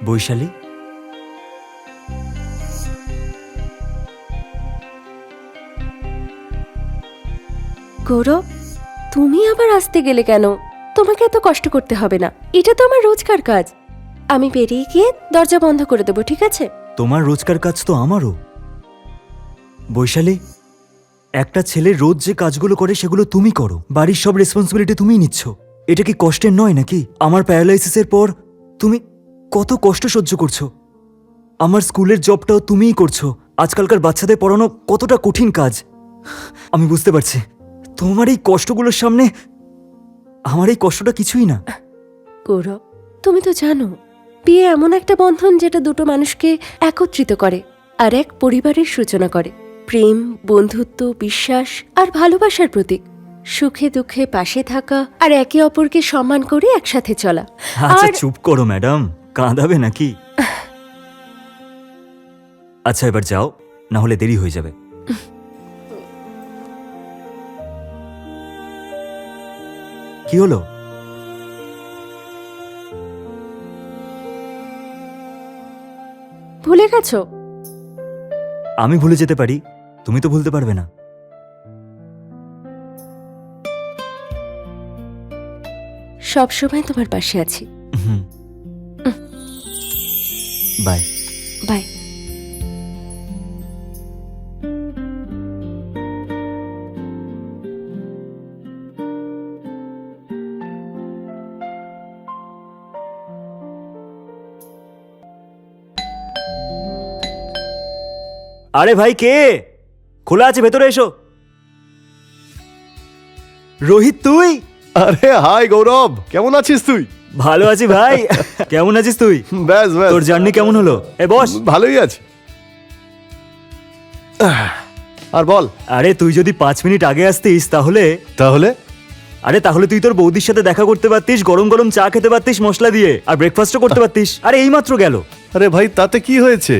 বৈশালী, গৌরব, তুমি আবার আসতে গেলে কেন? তোমাকে এত কষ্ট করতে হবে না, এটা তো আমার রোজকার কাজ। আমি বেরিয়ে গিয়ে দরজা বন্ধ করে দেবো, ঠিক আছে? তোমার রোজকার কাজ তো আমারও। বৈশালী, একটা ছেলে রোজ যে কাজগুলো করে সেগুলো তুমি করো, বাড়ির সব রেসপন্সিবিলিটি তুমিই নিচ্ছ। এটা কি কষ্টের নয় নাকি? আমার প্যারালাইসিসের পর তুমি কত কষ্ট সহ্য করছো। আমার স্কুলের জবটাও তুমিই করছো। আজকালকার বাচ্চাদের পড়ানো কতটা কঠিন কাজ আমি বুঝতে পারছি। তোমার এই কষ্টগুলোর সামনে আমার এই কষ্টটা কিছুই না। গৌরব, তুমি তো জানো বিয়ে এমন একটা বন্ধন যেটা দুটো মানুষকে একত্রিত করে আর এক পরিবারের সূচনা করে। প্রেম, বন্ধুত্ব, বিশ্বাস আর ভালোবাসার প্রতীক। সুখে দুঃখে পাশে থাকা আর একে অপরকে সম্মান করে একসাথে চলা। আচ্ছা আর চুপ করো ম্যাডাম, কাঁদাবে নাকি? আচ্ছা এবার যাও, না হলে দেরি হয়ে যাবে। কি হলো? ভুলে গেছো? আমি ভুলে যেতে পারি, তুমি তো ভুলতে পারবে না। সবসময় তোমার পাশে আছি। বাই। বাই। আরে ভাই, কে? খোলা আছে, ভেতরে এসো। রোহিত তুই? আরে হাই গৌরব, কেমন আছিস তুই? ভালো আছি ভাই। কেমন আছিস তুই? ব্যাস ব্যাস, তোর জার্নি কেমন হলো? এ বস। ভালোই আছে। আর বল। আরে তুই যদি 5 মিনিট আগে আসতিস তাহলে তাহলে তাহলে তুই তোর বৌদির সাথে দেখা করতে পারতিস, গরম গরম চা খেতে পারতিস মশলা দিয়ে, আর ব্রেকফাস্টও করতে পারতিস। আরে এইমাত্র গেল। আরে ভাই, তাতে কি হয়েছে?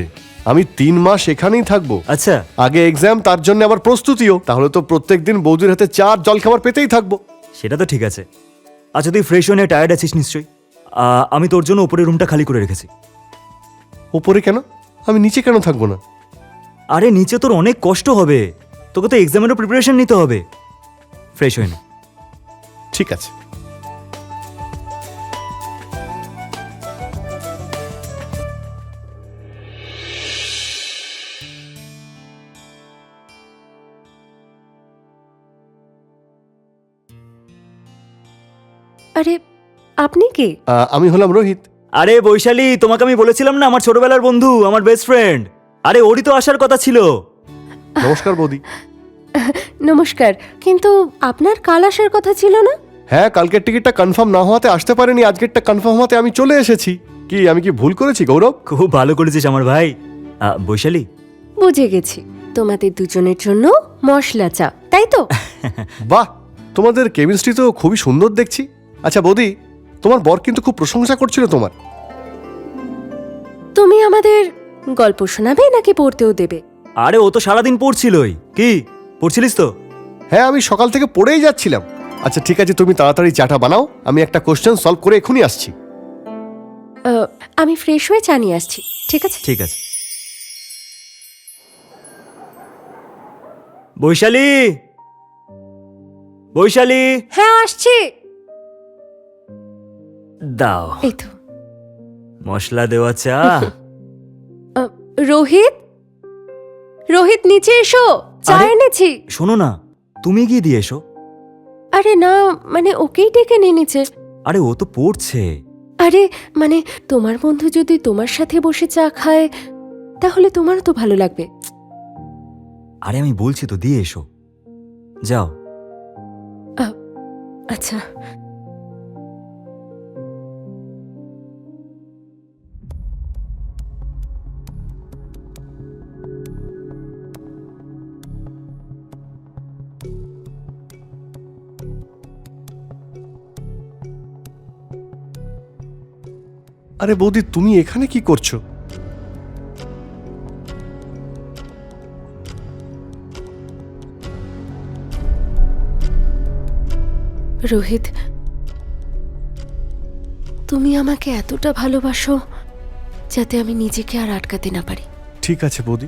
আমি 3 মাস এখানেই থাকবো। আচ্ছা আগে এক্সাম, তার জন্য আবার প্রস্তুতিও। তাহলে তো প্রত্যেকদিন বৌদির হাতে চা আর জল খাবার পেতেই থাকবো। সেটা তো ঠিক আছে। আচ্ছা তুই ফ্রেশ হয়ে টায়ার্ড আছিস নিশ্চয়ই। আমি তোর জন্য উপরের রুমটা খালি করে রেখেছি। ওপরে কেন? আমি নিচে কেন থাকবো না? আরে নিচে তোর অনেক কষ্ট হবে, তোকে তো এক্সামেরও প্রিপারেশন নিতে হবে। ফ্রেশ হয়ে নে। ঠিক আছে। আরে আপনি কে? আমি হলাম রোহিত। আরে বৈশালী, তোমাকে আমি বলেছিলাম না আমার ছোটবেলার বন্ধু, আমার বেস্ট ফ্রেন্ড। আরে ওরই তো আসার কথা ছিল। নমস্কার বৌদি। নমস্কার, কিন্তু আপনার কাল আসার কথা ছিল না? হ্যাঁ, কালকের টিকিটটা কনফার্ম না হওয়াতে আসতে পারিনি, আজকেরটা কনফার্ম হওয়াতে আমি চলে এসেছি। কি আমি কি ভুল করেছি গৌরব? খুব ভালো করেছিস আমার ভাই। বৈশালী, বুঝে গেছি, তোমাদের দুজনের জন্য মশলা চা, তাই তো? বাহ, তোমাদের কেমিস্ট্রি তো খুবই সুন্দর দেখছি। আচ্ছা বৌদি, তোমার বর কিন্তু খুব প্রশংসা করছিল তোমার। তুমি আমাদের গল্প শোনাবে নাকি পড়তেও দেবে? আরে ও তো সারাদিন পড়ছিলই। কি পড়ছিলিস তো? হ্যাঁ, আমি সকাল থেকে পড়েই যাচ্ছিলাম। আচ্ছা ঠিক আছে, তুমি তাড়াতাড়ি চাটা বানাও, আমি একটা কোশ্চেন সলভ করে এখনই আসছি। আমি ফ্রেশ হয়ে চা নিয়ে আসছি, ঠিক আছে? ঠিক আছে। বৈশালী, বৈশালী, হ্যাঁ আসছি। দাও এই তো। মশলা দেওয়া চা। রোহিত, রোহিত নিচে এসো, চা আরে- এনেছি। শোনো না, তুমি গিয়ে দিয়ে এসো। আরে না, মানে ওকেই ডেকে নিয়ে নিচে। আরে ও তো পড়ছে। আরে মানে তোমার বন্ধু যদি তোমার সাথে বসে চা খায় তাহলে তোমারও তো ভালো লাগবে। আরে আমি বলছি তো, দিয়ে এসো, যাও। আচ্ছা। আরে বৌদি, তুমি এখানে কি করছো? রোহিত, তুমি আমাকে এতটা ভালোবাসো যাতে আমি নিজেকে আর আটকাতে না পারি। ঠিক আছে বৌদি।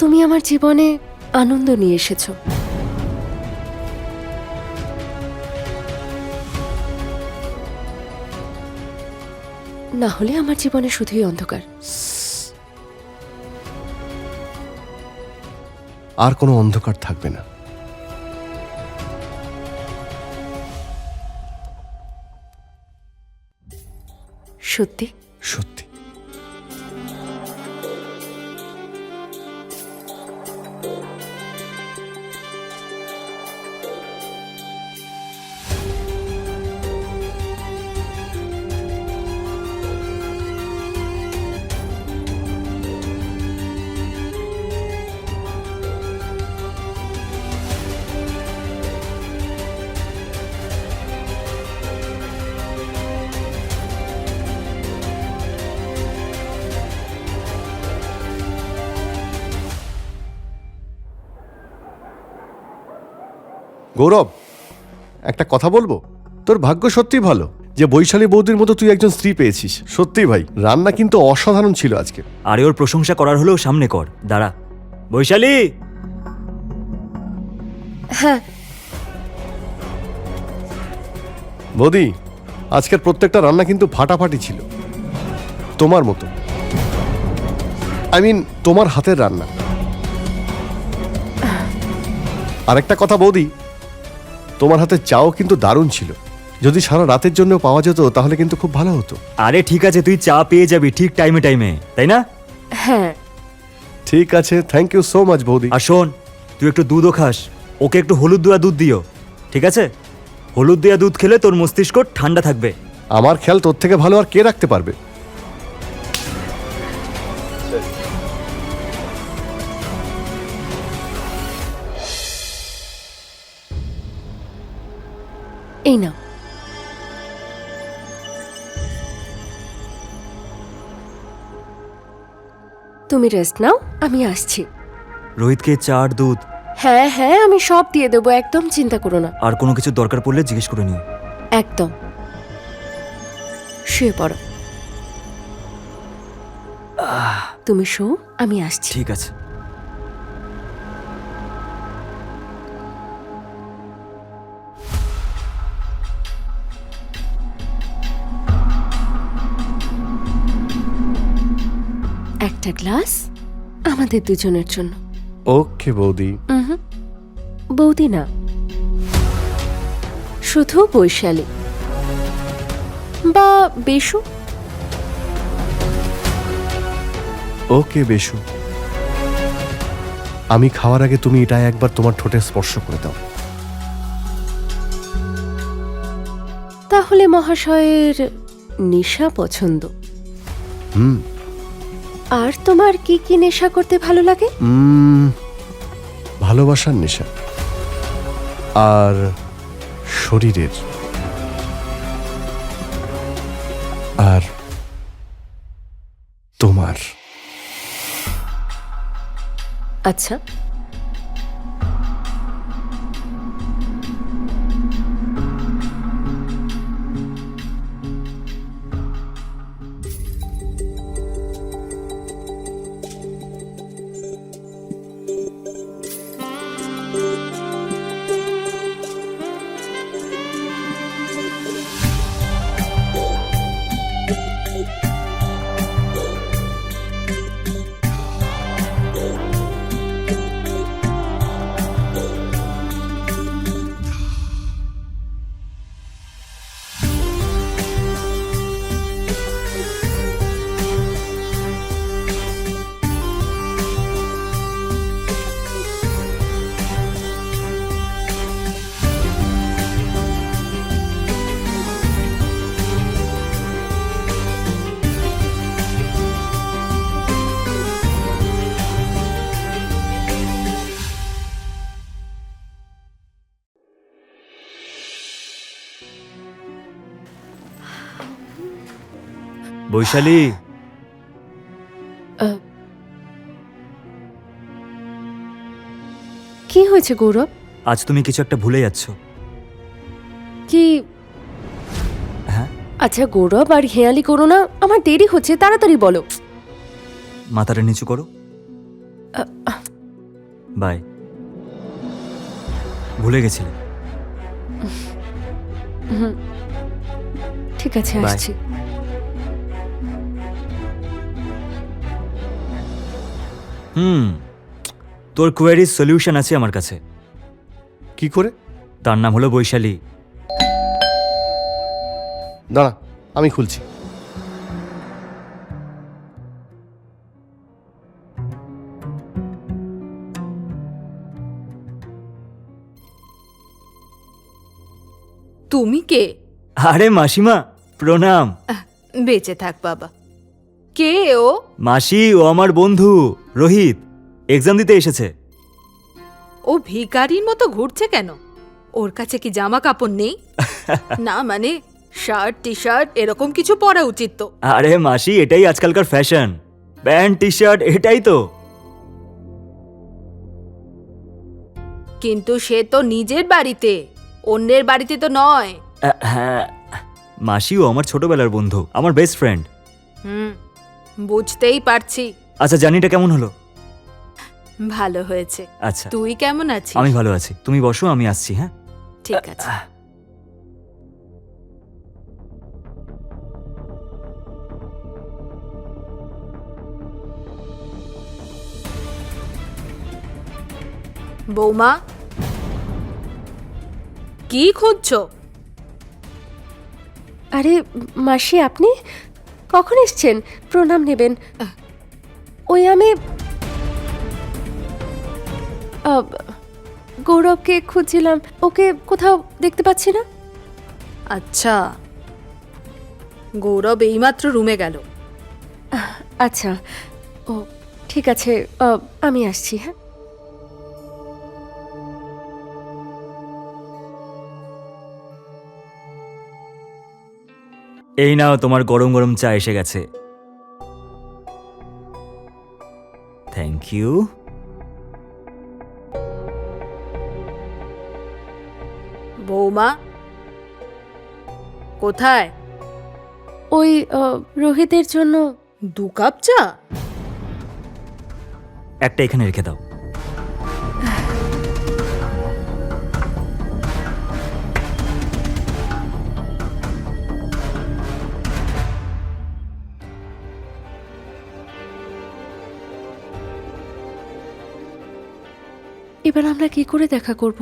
তুমি আমার জীবনে আনন্দ নিয়ে এসেছো। না হলে আমার জীবনে শুধুই অন্ধকার। আর কোনো অন্ধকার থাকবে না। সত্যি? সত্যি। গৌরব, একটা কথা বলবো? তোর ভাগ্য সত্যি ভালো যে বৈশালী বৌদির মতো তুই একজন স্ত্রী পেয়েছিস। সত্যি ভাই, রান্না কিন্তু অসাধারণ ছিল আজকে। আরে ওর প্রশংসা করার হলেও সামনে কর। দাঁড়া বৈশালী। হ্যাঁ। বৌদি, আজকের প্রত্যেকটা রান্না কিন্তু ফাটাফাটি ছিল, তোমার মতো। তোমার হাতের রান্না। আরেকটা কথা বৌদি, তোমার হাতের চাও কিন্তু দারুণ ছিল। যদি সারা রাতের জন্য পাওয়া যেত তাহলে কিন্তু খুব ভালো হতো। আরে ঠিক আছে, তুই চা পেয়ে যাবি ঠিক টাইমে টাইমে, তাই না? হ্যাঁ। ঠিক আছে, থ্যাংক ইউ সো মাচ বৌদি। আর শোন, তুই একটু দুধও খাস। ওকে একটু হলুদ দেওয়া দুধ দিও, ঠিক আছে? হলুদ দেওয়া দুধ খেলে তোর মস্তিষ্ক ঠান্ডা থাকবে। আমার খেয়াল তোর থেকে ভালো আর কে রাখতে পারবে? এই নাও। তুমি রেস্ট নাও, আমি আসছি। রোহিতকে চা আর দুধ হ্যাঁ হ্যাঁ, আমি সব দিয়ে দেবো, একদম চিন্তা করো না। আর কোনো কিছু দরকার পড়লে জিজ্ঞেস করে নিও। একদম। শুয়ে পড়ো। তুমি শো, আমি আসছি। ঠিক আছে। একটা গ্লাস আমাদের দুজনের জন্য। ওকে বৌদি। বৌদি না, শুধু বৈশালী বা বেশু। ওকে বেশু, আমি খাওয়ার আগে তুমি এটা একবার তোমার ঠোঁটে স্পর্শ করে দাও। তাহলে মহাশয়ের নেশা পছন্দ। হুম। আর তোমার কি কি নেশা করতে ভালো লাগে? ভালোবাসার নেশা আর শরীরের আর তোমার। আচ্ছা, বৈশালী, কি হয়েছে গৌরব? আজ তুমি কিছু একটা ভুলে যাচ্ছ। কি? হ্যাঁ, আচ্ছা গৌরব, আর হেয়ালি করো না, আমার দেরি হচ্ছে, তাড়াতাড়ি বলো। মাথাটা নিচু করো। বাই। ভুলে গেছিলে। ঠিক আছে, Bye. আসছি। তোর কোয়ারির সলিউশন আছে আমার কাছে। কি করে? তার নাম হলো বৈশালী। দাঁড়া, আমি খুলছি। তুমি কে? আরে মাসিমা, প্রণাম। বেঁচে থাক বাবা। কে ও? মাসি, ও আমার বন্ধু রোহিত, এক্সাম দিতে এসেছে। ও ভিখারির মতো ঘুরছে কেন? ওর কাছে কি জামা কাপড় নেই? না মানে শার্ট টি শার্ট এরকম কিছু পরা উচিত তো। আরে মাসি, এটাই আজকালকার ফ্যাশন, প্যান্ট টি শার্ট, এটাই তো। কিন্তু সে তো নিজের বাড়িতে, অন্যের বাড়িতে তো নয়। হ্যাঁ মাসি, ও আমার ছোটবেলার বন্ধু, আমার বেস্ট ফ্রেন্ড। হুম, বুঝতেই পারছি। আচ্ছা, জার্নিটা কেমন হলো? ভালো হয়েছে। আচ্ছা, তুই কেমন আছিস? আমি ভালো আছি। তুমি বসো, আমি আসছি। হ্যাঁ, ঠিক আছে। বৌমা, কি খুঁজছো? আরে মাসি, আপনি কখন এসছেন? প্রণাম নেবেন। ওই আমি গৌরবকে খুঁজছিলাম, ওকে কোথাও দেখতে পাচ্ছি না। আচ্ছা, গৌরব এইমাত্র রুমে গেল। আচ্ছা, ও ঠিক আছে, আমি আসছি। হ্যাঁ, এই নাও, তোমার গরম গরম চা এসে গেছে। Thank you. বৌমা কোথায়? ওই রোহিতের জন্য 2 কাপ চা? একটা এখানে রেখে দাও। এবার আমরা কি করে দেখা করব?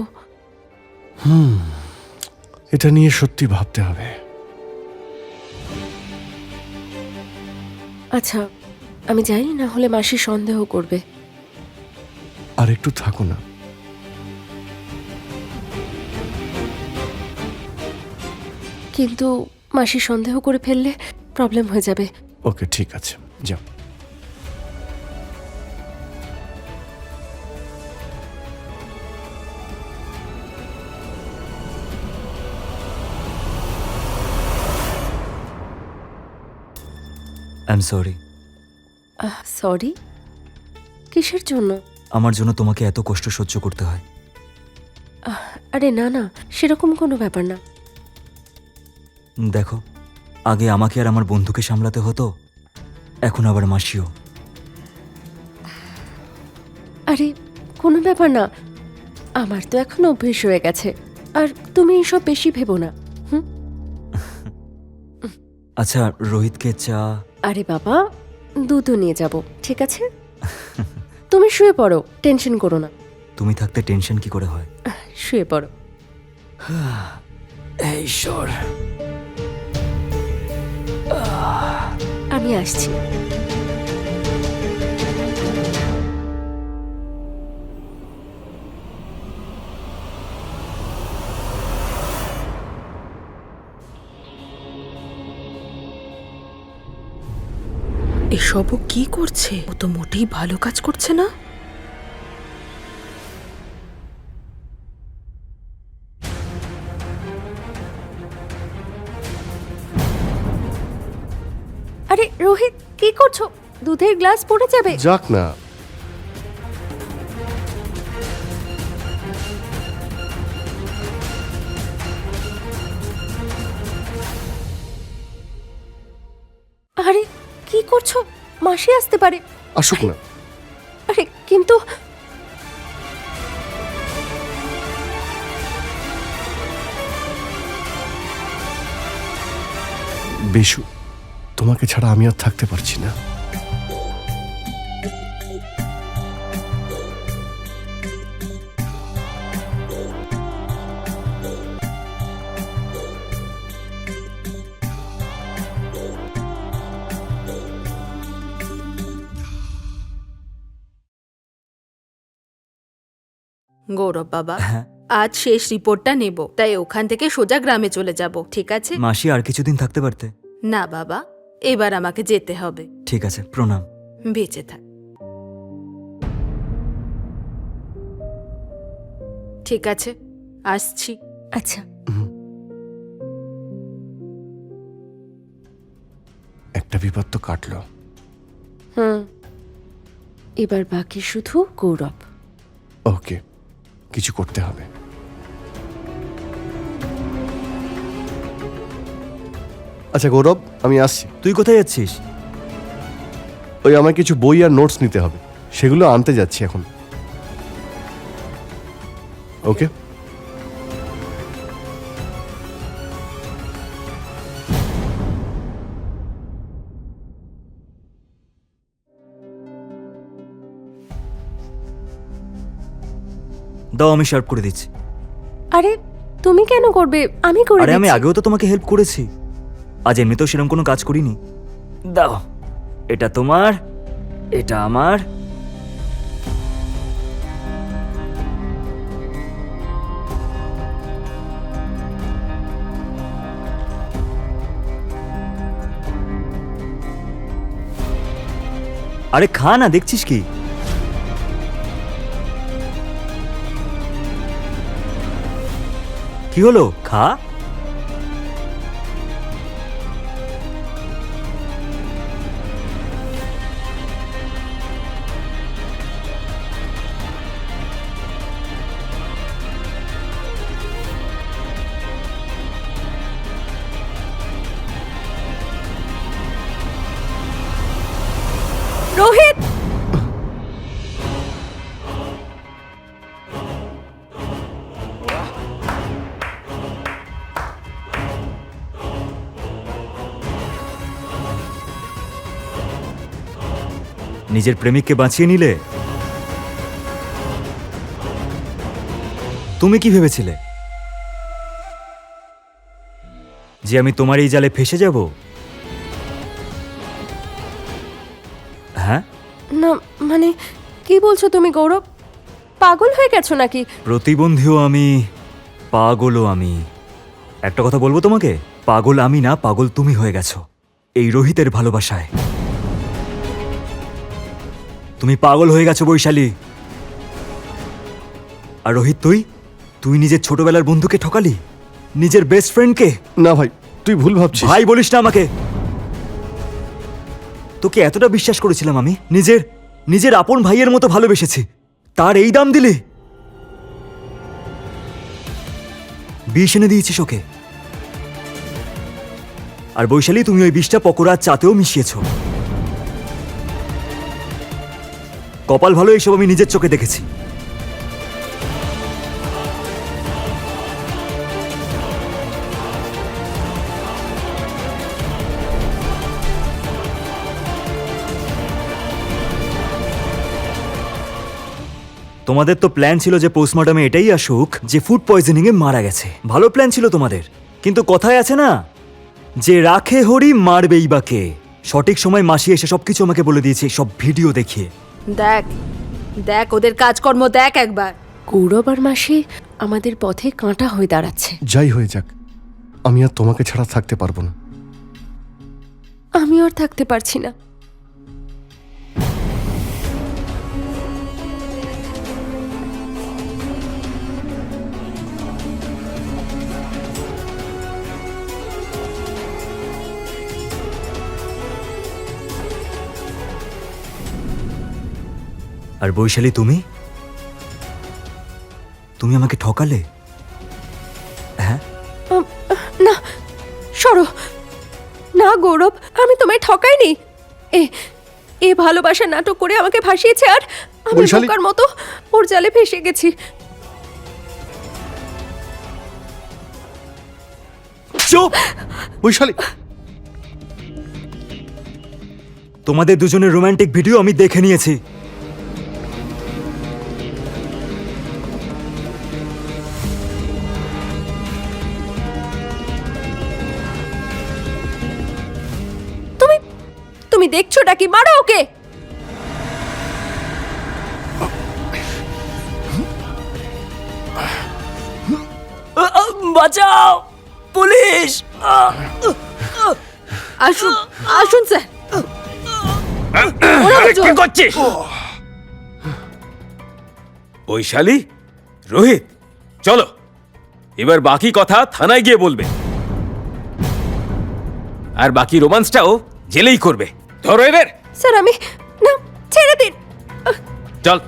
এটা নিয়ে সত্যি ভাবতে হবে। আচ্ছা, আমি যাই, না হলে মাসি সন্দেহ করবে। আর একটু থাকো না। কিন্তু মাসি সন্দেহ করে ফেললে প্রবলেম হয়ে যাবে। ওকে, ঠিক আছে, যাও। I am sorry. সরি? কিসের জন্য? আমার জন্য তোমাকে এত কষ্ট সহ্য করতে হয়। আরে না না, সেরকম কোনো ব্যাপার না। দেখো, আগে আমাকে আর আমার বন্ধুকে সামলাতে হতো, এখন আবার মাসিও। আরে কোনো ব্যাপার না, আমার তো এখন অভ্যেস হয়ে গেছে। আর তুমি এইসব বেশি ভেবো না। আচ্ছা, রোহিতকে চা। আরে বাবা, দুধও নিয়ে যাব, ঠিক আছে? তুমি শুয়ে পড়ো, টেনশন করো না। তুমি থাকতে টেনশন কি করে হয়? শুয়ে পড়ো। এই ঈশ্বর। আমি আসছি। এসবও কি করছে? ও তো মোটেই ভালো কাজ করছে না। আরে রোহিত, কি করছো? দুধের গ্লাস পড়ে যাবে। যাক না। আরে কি করছো? মাসি আসতে পারে। আসুক না। আরে কিন্তু বেশু, তোমাকে ছাড়া আমি আর থাকতে পারছি না। গৌরব বাবা, হ্যাঁ আজ শেষ রিপোর্টটা নেব, তাই ওখান থেকে সোজা গ্রামে চলে যাব, ঠিক আছে? মাসি আর কিছুদিন থাকতে পারতে। না বাবা, এবার আমাকে যেতে হবে। ঠিক আছে, প্রণাম। বেঁচে থাক। ঠিক আছে, আসছি। আচ্ছা, একটা বিপদ তো কাটলো। এবার বাকি শুধু গৌরব। ওকে, কিছু করতে হবে। আচ্ছা গৌরব, আমি আসছি। তুই কোথায় যাচ্ছিস? ওই আমার কিছু বই আর নোটস নিতে হবে, সেগুলো আনতে যাচ্ছি এখন। ওকে। দাও, আমি শার্প করে দিচ্ছি। আরে তুমি কেন করবে? আমি করে আরে আমি দিচ্ছি। আগেও তো তোমাকে হেল্প করেছি, আজ এমনিতেও সেরকম কোনো কাজ করিনি। দাও, এটা তোমার, এটা আমার। আরে খা না, দেখছিস কি? কি হলো, খা। রোহিত, নিজের প্রেমিককে বাঁচিয়ে নিলে। তুমি কি ভেবেছিলে যে আমি তোমার এই জালে ফেসে যাব? হ্যাঁ, না মানে কি বলছো তুমি গৌরব? পাগল হয়ে গেছো নাকি? প্রতিবন্ধীও আমি, পাগলও আমি। একটা কথা বলবো তোমাকে, পাগল আমি না, পাগল তুমি হয়ে গেছো এই রোহিতের ভালোবাসায়। তুমি পাগল হয়ে গেছো বৈশালী। আর রোহিত, তুই তুই নিজের ছোটবেলার বন্ধুকে ঠকালি, নিজের বেস্ট ফ্রেন্ডকে। না ভাই, তুই ভুল ভাবছিস। ভাই বলিস না আমাকে। তোকে এতটা বিশ্বাস করেছিলাম আমি, নিজের নিজের আপন ভাইয়ের মতো ভালোবেসেছি, তার এই দাম দিলে? বিষ এনে দিয়েছিস ওকে। আর বৈশালী, তুমি ওই বিষটা পকোড়ার চাতেও মিশিয়েছ। কপাল ভালো, এইসব আমি নিজের চোখে দেখেছি। তোমাদের তো প্ল্যান ছিল যে পোস্টমর্টমে এটাই আসুক যে ফুড পয়জনিং এ মারা গেছে। ভালো প্ল্যান ছিল তোমাদের, কিন্তু কথায় আছে না যে রাখে হরি মারবেই বা কে। সঠিক সময় মাসি এসে সবকিছু আমাকে বলে দিয়েছে, সব ভিডিও দেখিয়ে। দেখ দেখ ওদের কাজকর্ম দেখ একবার। গৌরব আর মাসি আমাদের পথে কাঁটা হয়ে দাঁড়াচ্ছে। যাই হয়ে যাক, আমি আর তোমাকে ছাড়া থাকতে পারবো না। আমি আর থাকতে পারছি না। আর বৈশালী তুমি তুমি আমাকে ঠকালে। হ্যাঁ, না সরো, না গৌরব, আমি তোমায় ঠকাইনি। এ ভালোবাসার নাটক করে আমাকে ভাসিয়েছে, আর আমি বৈশালী- বোকার মতো ওর জালে ফেসে গেছি। চুপ! বৈশালী, তোমাদের দুজনের রোমান্টিক ভিডিও আমি দেখে নিয়েছি। তুমি দেখছোটা কি? মারো ওকে। বাঁচাও, পুলিশ! আসুন আসুন স্যার। ওরা দুজন। কি করছিস? বৈশালী, রোহিত, চলো এবার বাকি কথা থানায় গিয়ে বলবে, আর বাকি রোমান্সটাও জেলেই করবে। ধরো এদের, স্যার আমি, না ছেড়ে দিন। চল।